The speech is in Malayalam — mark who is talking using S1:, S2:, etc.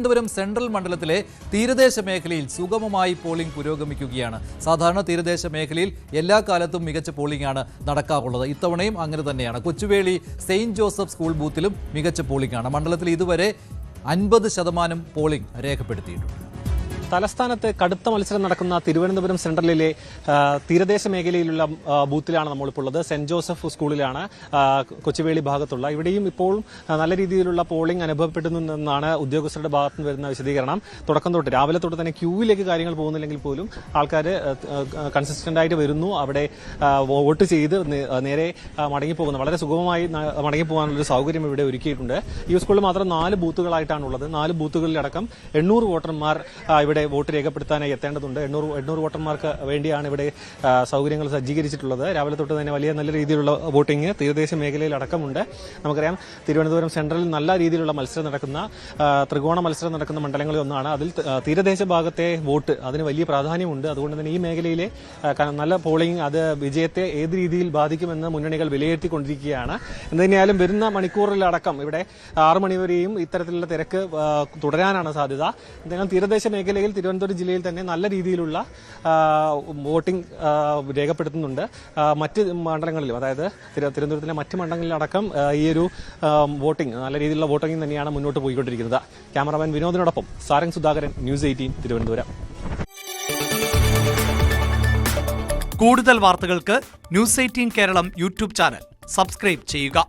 S1: തിരുവനന്തപുരം സെൻട്രൽ മണ്ഡലത്തിലെ തീരദേശ മേഖലയിൽ സുഗമമായി പോളിംഗ് പുരോഗമിക്കുകയാണ്. സാധാരണ തീരദേശ മേഖലയിൽ എല്ലാ കാലത്തും മികച്ച പോളിംഗ് ആണ് നടക്കാറുള്ളത്. ഇത്തവണയും അങ്ങനെ തന്നെയാണ്. കൊച്ചുവേളി സെയിന്റ് ജോസഫ് സ്കൂൾ ബൂത്തിലും മികച്ച പോളിംഗ് ആണ്. മണ്ഡലത്തിൽ ഇതുവരെ 50% പോളിംഗ് രേഖപ്പെടുത്തിയിട്ടുണ്ട്.
S2: തലസ്ഥാനത്ത് കടുത്ത മത്സരം നടക്കുന്ന തിരുവനന്തപുരം സെൻട്രലിലെ തീരദേശ മേഖലയിലുള്ള ബൂത്തിലാണ് നമ്മളിപ്പോൾ ഉള്ളത്. സെന്റ് ജോസഫ് സ്കൂളിലാണ്, കൊച്ചുവേളി ഭാഗത്തുള്ള. ഇവിടെയും ഇപ്പോൾ നല്ല രീതിയിലുള്ള പോളിംഗ് അനുഭവപ്പെടുന്നുണ്ടെന്നാണ് ഉദ്യോഗസ്ഥരുടെ ഭാഗത്ത് നിന്ന് വരുന്ന വിശദീകരണം. തുടക്കം തൊട്ട് രാവിലെ തൊട്ട് തന്നെ ക്യൂവിലേക്ക് കാര്യങ്ങൾ പോകുന്നില്ലെങ്കിൽ പോലും ആൾക്കാർ കൺസിസ്റ്റന്റ് ആയിട്ട് വരുന്നു. അവിടെ വോട്ട് ചെയ്ത് നേരെ മടങ്ങിപ്പോകുന്നു. വളരെ സുഗമമായി മടങ്ങിപ്പോകാനുള്ളൊരു സൗകര്യം ഇവിടെ ഒരുക്കിയിട്ടുണ്ട്. ഈ സ്കൂളിൽ മാത്രം 4 ബൂത്തുകളായിട്ടാണുള്ളത്. 4 ബൂത്തുകളിലടക്കം 800 വോട്ടർമാർ ഇവിടെ വോട്ട് രേഖപ്പെടുത്താനായി എത്തേണ്ടതുണ്ട്. 800 വോട്ടർമാർക്ക് വേണ്ടിയാണ് ഇവിടെ സൗകര്യങ്ങൾ സജ്ജീകരിച്ചിട്ടുള്ളത്. രാവിലെ തൊട്ട് തന്നെ നല്ല രീതിയിലുള്ള വോട്ടിംഗ് തീരദേശ മേഖലയിൽ അടക്കമുണ്ട്. നമുക്കറിയാം, തിരുവനന്തപുരം സെൻട്രലിൽ നല്ല രീതിയിലുള്ള മത്സരം നടക്കുന്ന ത്രികോണ മത്സരം നടക്കുന്ന മണ്ഡലങ്ങളിൽ ഒന്നാണ്. അതിൽ തീരദേശ ഭാഗത്തെ വോട്ട് അതിന് വലിയ പ്രാധാന്യമുണ്ട്. അതുകൊണ്ട് തന്നെ ഈ മേഖലയിലെ നല്ല പോളിംഗ് അത് വിജയത്തെ ഏത് രീതിയിൽ ബാധിക്കുമെന്ന് മുന്നണികൾ വിലയിരുത്തിക്കൊണ്ടിരിക്കുകയാണ്. എന്തുതന്നെയാലും വരുന്ന മണിക്കൂറിലടക്കം ഇവിടെ 6 മണിവരെയും ഇത്തരത്തിലുള്ള തിരക്ക് തുടരാനാണ് സാധ്യത. എന്തെങ്കിലും തീരദേശ മേഖലയിൽ തിരുവനന്തപുരം ജില്ലയിൽ തന്നെ നല്ല രീതിയിലുള്ള വോട്ടിംഗ് രേഖപ്പെടുത്തുന്നുണ്ട്. മറ്റ് മണ്ഡലങ്ങളിലും, അതായത് തിരുവനന്തപുരത്തിലെ മറ്റ് മണ്ഡലങ്ങളിലടക്കം ഈ ഒരു വോട്ടിംഗ് നല്ല രീതിയിലുള്ള വോട്ടിംഗ് തന്നെയാണ് മുന്നോട്ട് പോയിക്കൊണ്ടിരിക്കുന്നത്. ക്യാമറാമാൻ വിനോദിനോടൊപ്പം സാരംഗ് സുധാകരൻ, ന്യൂസ് 18 തിരുവനന്തപുരം.
S3: കൂടുതൽ വാർത്തകൾക്ക് news 18 Keralam YouTube channel subscribe ചെയ്യുക.